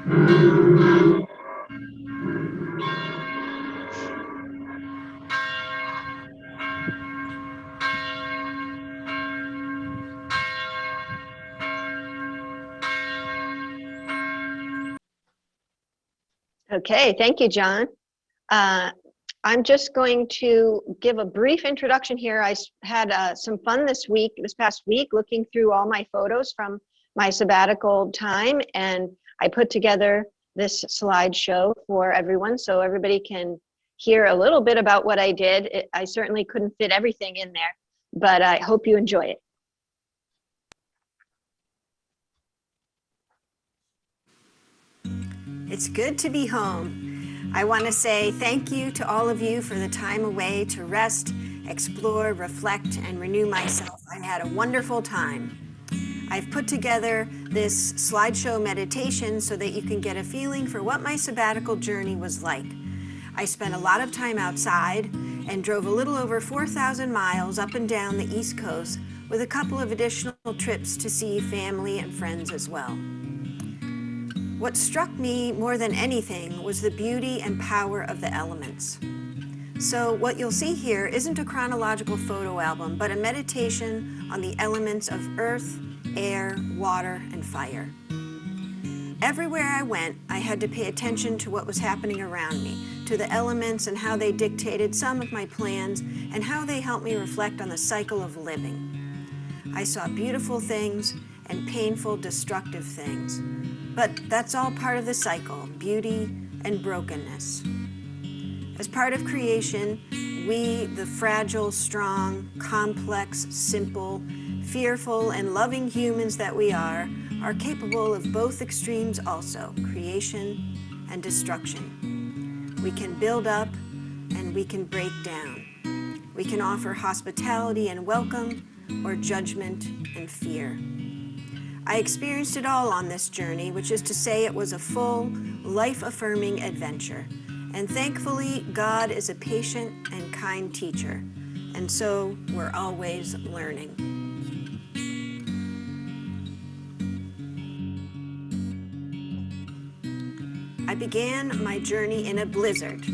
Okay, thank you, John. I'm just going to give a brief introduction here. I had some fun this past week, looking through all my photos from my sabbatical time, and I put together this slideshow for everyone so everybody can hear a little bit about what I did. I certainly couldn't fit everything in there, but I hope you enjoy it. It's good to be home. I want to say thank you to all of you for the time away to rest, explore, reflect, and renew myself. I had a wonderful time. I've put together this slideshow meditation so that you can get a feeling for what my sabbatical journey was like. I spent a lot of time outside and drove a little over 4,000 miles up and down the East Coast with a couple of additional trips to see family and friends as well. What struck me more than anything was the beauty and power of the elements. So what you'll see here isn't a chronological photo album, but a meditation on the elements of earth, air, water, and fire. Everywhere I went, I had to pay attention to what was happening around me, to the elements and how they dictated some of my plans and how they helped me reflect on the cycle of living. I saw beautiful things and painful, destructive things. But that's all part of the cycle, beauty and brokenness. As part of creation, we, the fragile, strong, complex, simple, fearful, and loving humans that we are capable of both extremes also, creation and destruction. We can build up and we can break down. We can offer hospitality and welcome, or judgment and fear. I experienced it all on this journey, which is to say it was a full, life-affirming adventure. And thankfully, God is a patient and kind teacher, and so we're always learning. I began my journey in a blizzard,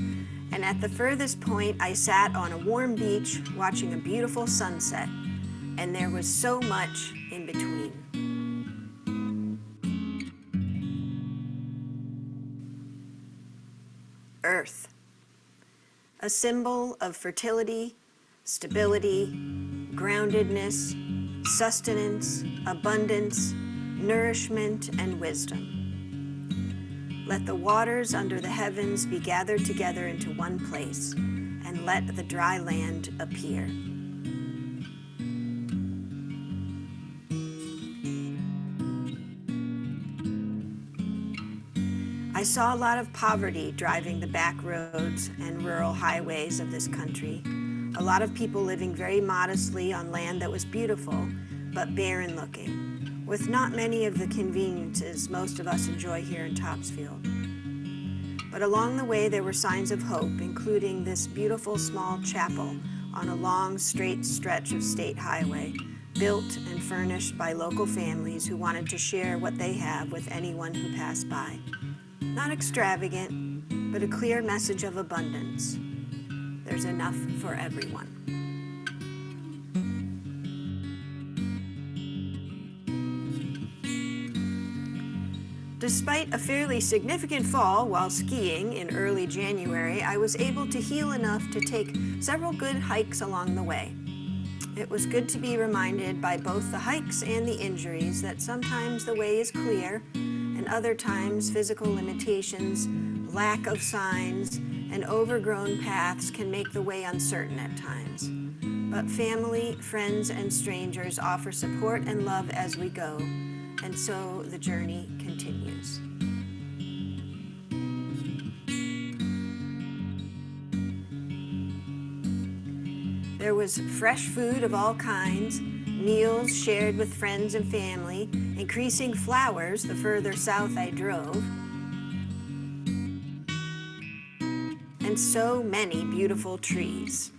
and at the furthest point, I sat on a warm beach watching a beautiful sunset, and there was so much in between. Earth, a symbol of fertility, stability, groundedness, sustenance, abundance, nourishment, and wisdom. Let the waters under the heavens be gathered together into one place, and let the dry land appear. I saw a lot of poverty driving the back roads and rural highways of this country. A lot of people living very modestly on land that was beautiful, but barren looking, with not many of the conveniences most of us enjoy here in Topsfield. But along the way there were signs of hope, including this beautiful small chapel on a long straight stretch of state highway, built and furnished by local families who wanted to share what they have with anyone who passed by. Not extravagant, but a clear message of abundance. There's enough for everyone. Despite a fairly significant fall while skiing in early January, I was able to heal enough to take several good hikes along the way. It was good to be reminded by both the hikes and the injuries that sometimes the way is clear, and other times physical limitations, lack of signs, and overgrown paths can make the way uncertain at times. But family, friends, and strangers offer support and love as we go, and so the journey continues. There was fresh food of all kinds, meals shared with friends and family, increasing flowers the further south I drove, and so many beautiful trees.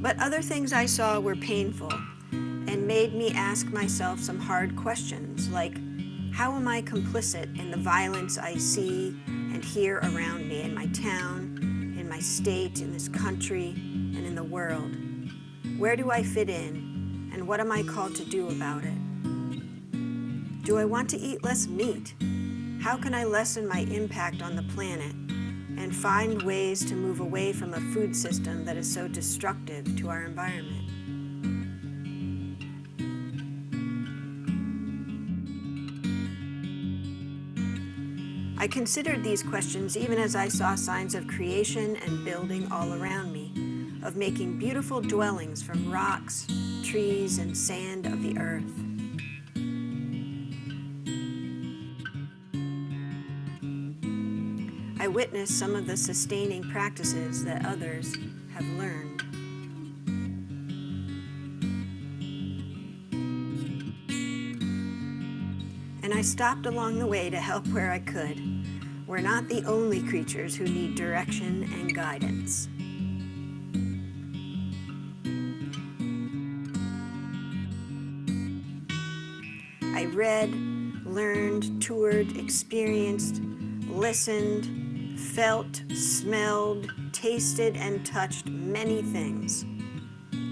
But other things I saw were painful and made me ask myself some hard questions, like, how am I complicit in the violence I see and hear around me in my town, in my state, in this country, and in the world? Where do I fit in, and what am I called to do about it? Do I want to eat less meat? How can I lessen my impact on the planet and find ways to move away from a food system that is so destructive to our environment? I considered these questions even as I saw signs of creation and building all around me, of making beautiful dwellings from rocks, trees, and sand of the earth. I witnessed some of the sustaining practices that others have learned. And I stopped along the way to help where I could. We're not the only creatures who need direction and guidance. I read, learned, toured, experienced, listened, felt, smelled, tasted, and touched many things.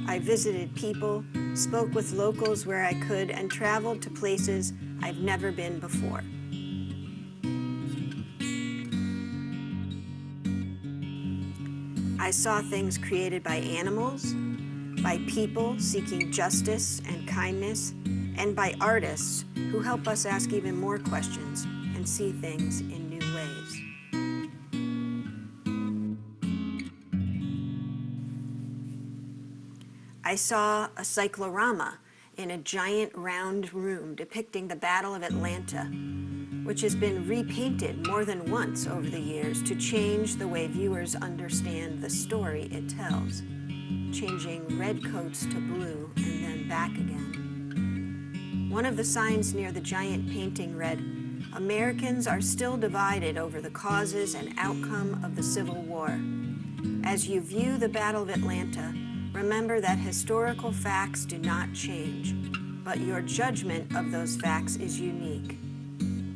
I visited people, spoke with locals where I could, and traveled to places I've never been before. I saw things created by animals, by people seeking justice and kindness, and by artists who help us ask even more questions and see things in new ways. I saw a cyclorama in a giant round room depicting the Battle of Atlanta, which has been repainted more than once over the years to change the way viewers understand the story it tells, changing red coats to blue and then back again. One of the signs near the giant painting read, "Americans are still divided over the causes and outcome of the Civil War. As you view the Battle of Atlanta, remember that historical facts do not change, but your judgment of those facts is unique.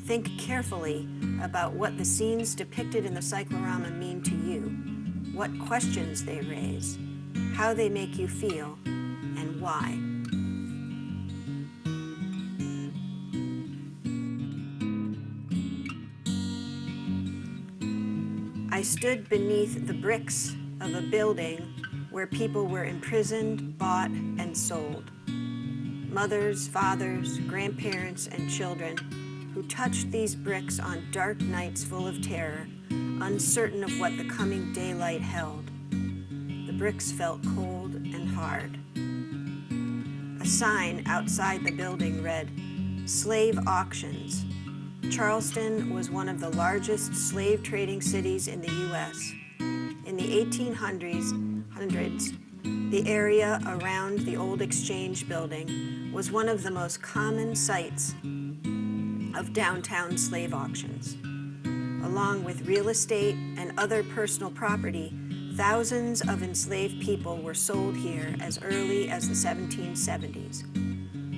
Think carefully about what the scenes depicted in the cyclorama mean to you, what questions they raise, how they make you feel, and why." I stood beneath the bricks of a building where people were imprisoned, bought, and sold. Mothers, fathers, grandparents, and children who touched these bricks on dark nights full of terror, uncertain of what the coming daylight held. The bricks felt cold and hard. A sign outside the building read, "Slave Auctions." Charleston was one of the largest slave trading cities in the U.S. In the 1800s, the area around the old Exchange building was one of the most common sites of downtown slave auctions. Along with real estate and other personal property, thousands of enslaved people were sold here as early as the 1770s.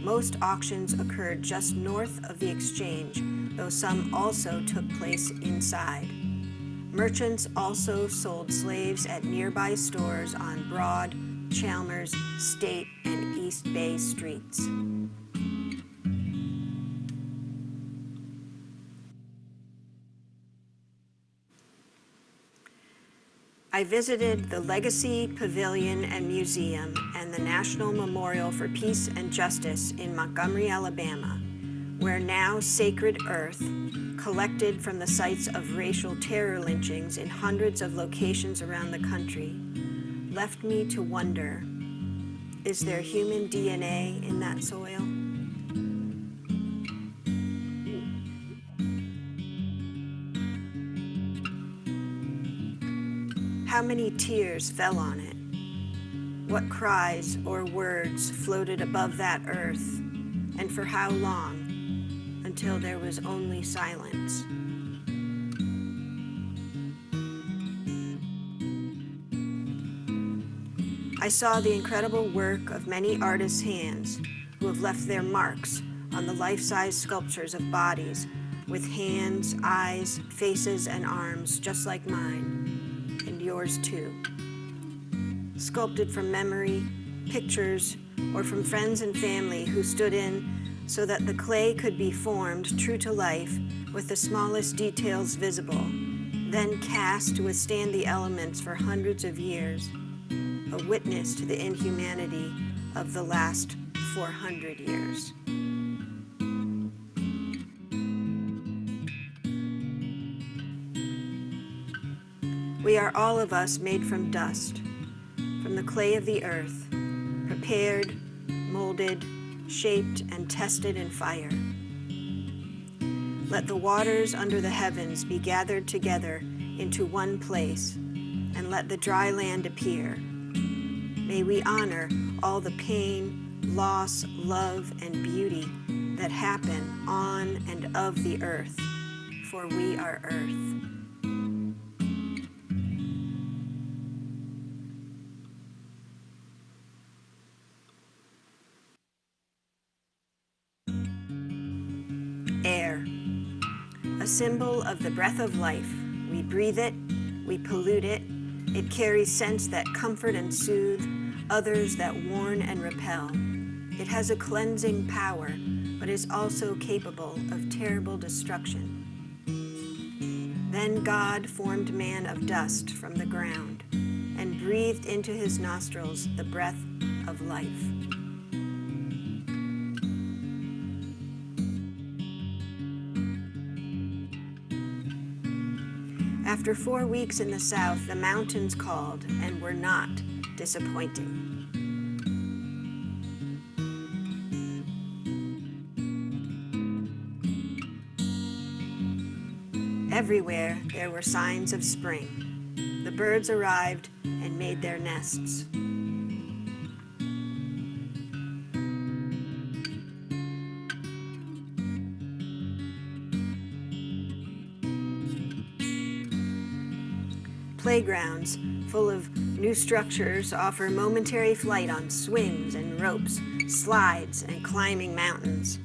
Most auctions occurred just north of the Exchange, though some also took place inside. Merchants also sold slaves at nearby stores on Broad, Chalmers, State, and East Bay streets. I visited the Legacy Pavilion and Museum and the National Memorial for Peace and Justice in Montgomery, Alabama, where now sacred earth, collected from the sites of racial terror lynchings in hundreds of locations around the country, left me to wonder, is there human DNA in that soil? How many tears fell on it? What cries or words floated above that earth, and for how long, until there was only silence? I saw the incredible work of many artists' hands who have left their marks on the life-size sculptures of bodies with hands, eyes, faces, and arms just like mine, and yours too. Sculpted from memory, pictures, or from friends and family who stood in so that the clay could be formed true to life with the smallest details visible, then cast to withstand the elements for hundreds of years, a witness to the inhumanity of the last 400 years. We are all of us made from dust, from the clay of the earth, prepared, molded, shaped, and tested in fire. Let the waters under the heavens be gathered together into one place, and let the dry land appear. May we honor all the pain, loss, love, and beauty that happen on and of the earth, for we are earth. Air, a symbol of the breath of life. We breathe it, we pollute it. It carries scents that comfort and soothe, others that warn and repel. It has a cleansing power, but is also capable of terrible destruction. Then God formed man of dust from the ground and breathed into his nostrils the breath of life. After 4 weeks in the south, the mountains called and were not disappointing. Everywhere there were signs of spring. The birds arrived and made their nests. Playgrounds full of new structures offer momentary flight on swings and ropes, slides, and climbing mountains.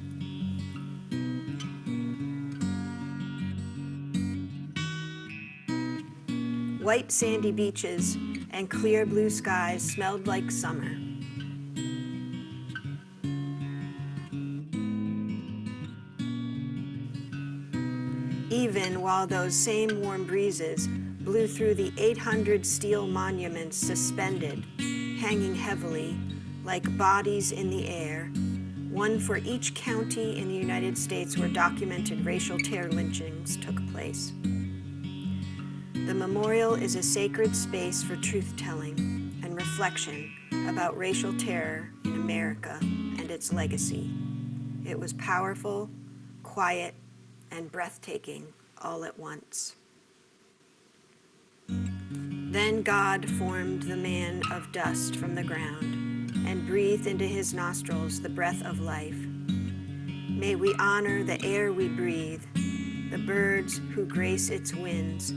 White sandy beaches and clear blue skies smelled like summer. Even while those same warm breezes blew through the 800 steel monuments suspended, hanging heavily like bodies in the air, one for each county in the United States where documented racial terror lynchings took place. The memorial is a sacred space for truth-telling and reflection about racial terror in America and its legacy. It was powerful, quiet, and breathtaking all at once. Then God formed the man of dust from the ground and breathed into his nostrils the breath of life. May we honor the air we breathe, the birds who grace its winds,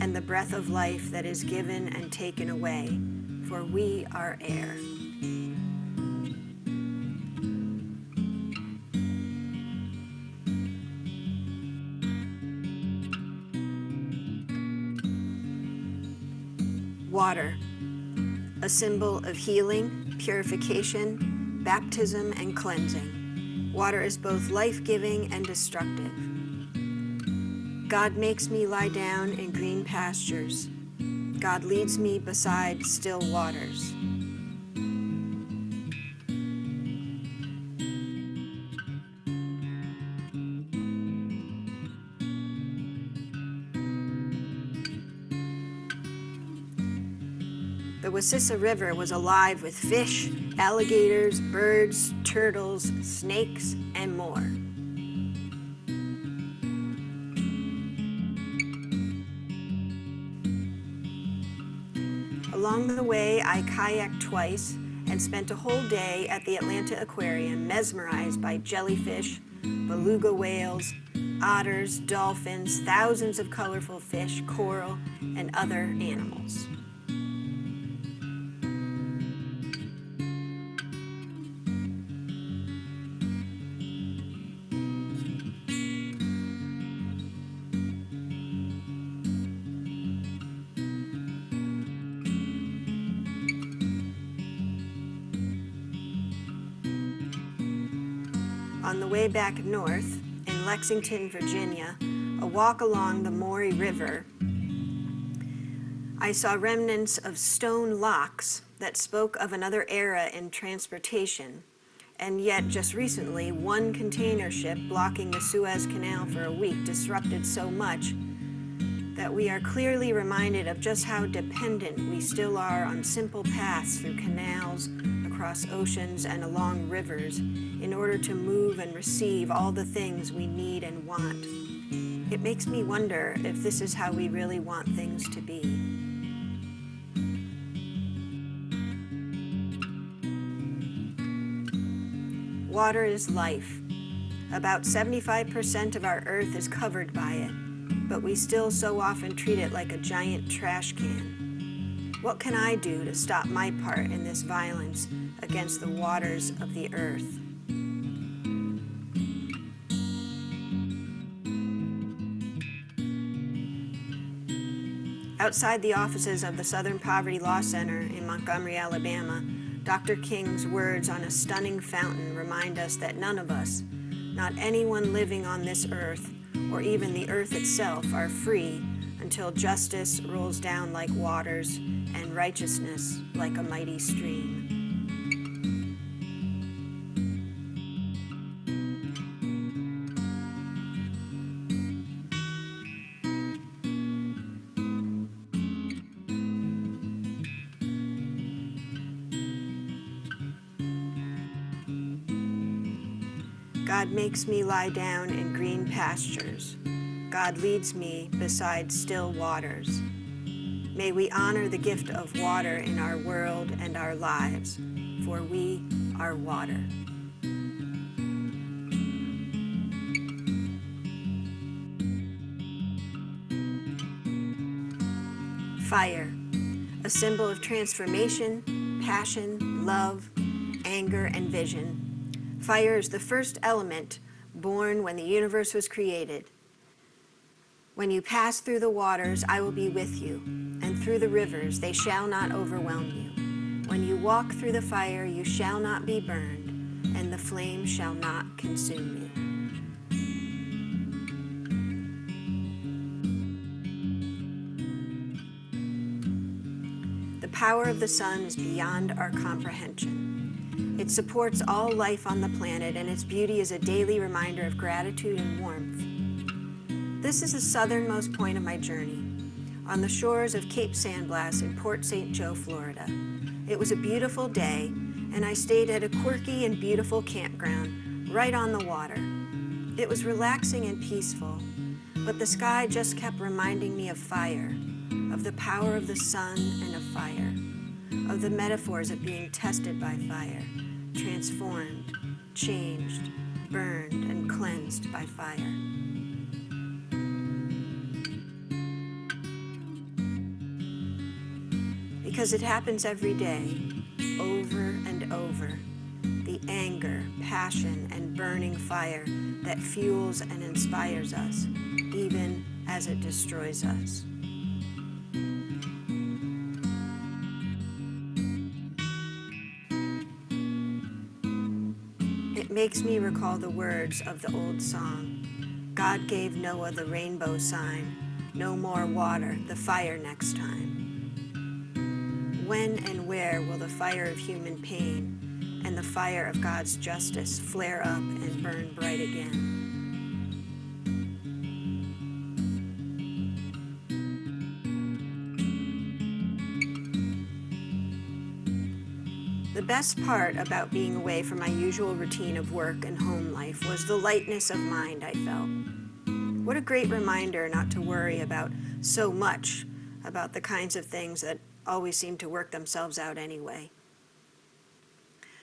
and the breath of life that is given and taken away, for we are air. Water, a symbol of healing, purification, baptism, and cleansing. Water is both life-giving and destructive. God makes me lie down in green pastures. God leads me beside still waters. The Wassissa River was alive with fish, alligators, birds, turtles, snakes, and more. Along the way, I kayaked twice and spent a whole day at the Atlanta Aquarium, mesmerized by jellyfish, beluga whales, otters, dolphins, thousands of colorful fish, coral, and other animals. On the way back north, in Lexington, Virginia, a walk along the Maury River, I saw remnants of stone locks that spoke of another era in transportation, and yet just recently, one container ship blocking the Suez Canal for a week disrupted so much that we are clearly reminded of just how dependent we still are on simple paths through canals, across oceans, and along rivers in order to move and receive all the things we need and want. It makes me wonder if this is how we really want things to be. Water is life. About 75% of our earth is covered by it, but we still so often treat it like a giant trash can. What can I do to stop my part in this violence against the waters of the earth? Outside the offices of the Southern Poverty Law Center in Montgomery, Alabama, Dr. King's words on a stunning fountain remind us that none of us, not anyone living on this earth, or even the earth itself, are free until justice rolls down like waters and righteousness like a mighty stream. God makes me lie down in green pastures. God leads me beside still waters. May we honor the gift of water in our world and our lives, for we are water. Fire, a symbol of transformation, passion, love, anger, and vision. Fire is the first element born when the universe was created. When you pass through the waters, I will be with you, and through the rivers, they shall not overwhelm you. When you walk through the fire, you shall not be burned, and the flame shall not consume you. The power of the sun is beyond our comprehension. It supports all life on the planet, and its beauty is a daily reminder of gratitude and warmth. This is the southernmost point of my journey, on the shores of Cape San Blas in Port St. Joe, Florida. It was a beautiful day, and I stayed at a quirky and beautiful campground right on the water. It was relaxing and peaceful, but the sky just kept reminding me of fire, of the power of the sun and of fire, of the metaphors of being tested by fire, transformed, changed, burned, and cleansed by fire. Because it happens every day, over and over. The anger, passion, and burning fire that fuels and inspires us, even as it destroys us. It makes me recall the words of the old song. God gave Noah the rainbow sign, no more water, the fire next time. When and where will the fire of human pain and the fire of God's justice flare up and burn bright again? The best part about being away from my usual routine of work and home life was the lightness of mind I felt. What a great reminder not to worry about so much about the kinds of things that always seem to work themselves out anyway.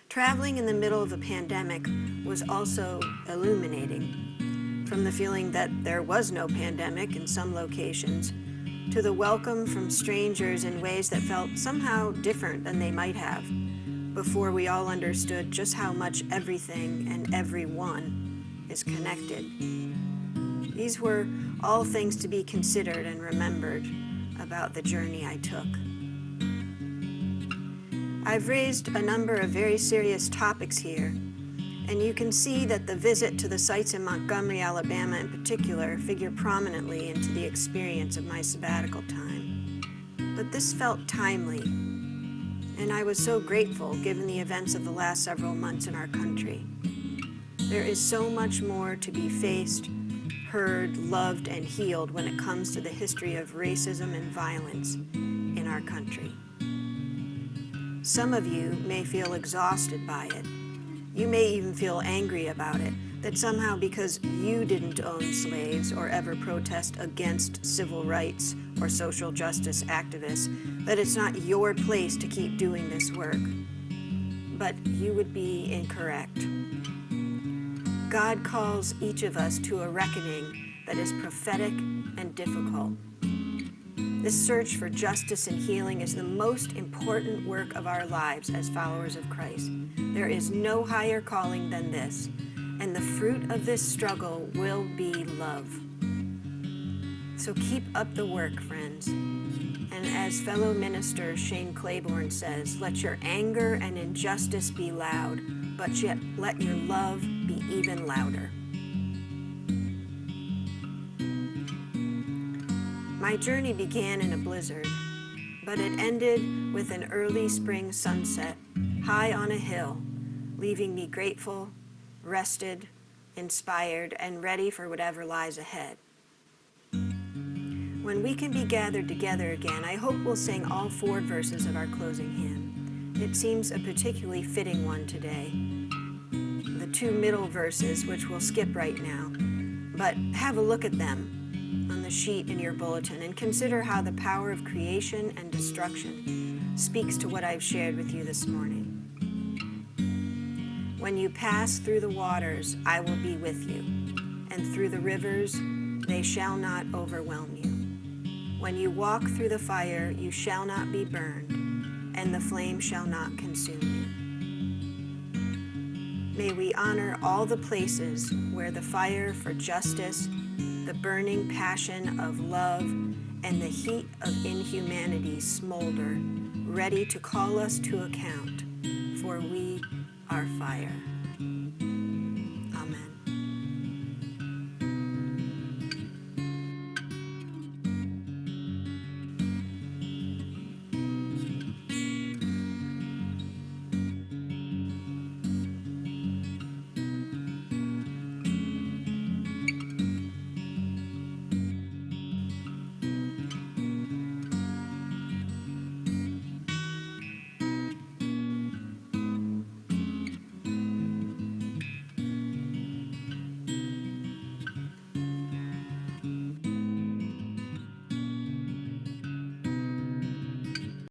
Traveling in the middle of a pandemic was also illuminating, from the feeling that there was no pandemic in some locations, to the welcome from strangers in ways that felt somehow different than they might have before we all understood just how much everything and everyone is connected. These were all things to be considered and remembered about the journey I took. I've raised a number of very serious topics here, And you can see that the visit to the sites in Montgomery, Alabama in particular, figure prominently into the experience of my sabbatical time. But this felt timely, and I was so grateful given the events of the last several months in our country. There is so much more to be faced, heard, loved, and healed when it comes to the history of racism and violence in our country. Some of you may feel exhausted by it. You may even feel angry about it, that somehow because you didn't own slaves or ever protest against civil rights or social justice activists, that it's not your place to keep doing this work. But you would be incorrect. God calls each of us to a reckoning that is prophetic and difficult. This search for justice and healing is the most important work of our lives as followers of Christ. There is no higher calling than this, and the fruit of this struggle will be love. So keep up the work, friends. And as fellow minister Shane Claiborne says, let your anger and injustice be loud, but yet let your love be even louder. My journey began in a blizzard, but it ended with an early spring sunset, high on a hill, leaving me grateful, rested, inspired, and ready for whatever lies ahead. When we can be gathered together again, I hope we'll sing all 4 verses of our closing hymn. It seems a particularly fitting one today. The 2 middle verses, which we'll skip right now, but have a look at them on the sheet in your bulletin and consider how the power of creation and destruction speaks to what I've shared with you this morning. When you pass through the waters, I will be with you, and through the rivers, they shall not overwhelm you. When you walk through the fire, you shall not be burned, and the flame shall not consume you. May we honor all the places where the fire for justice, the burning passion of love, and the heat of inhumanity smolder, ready to call us to account, for we are fire.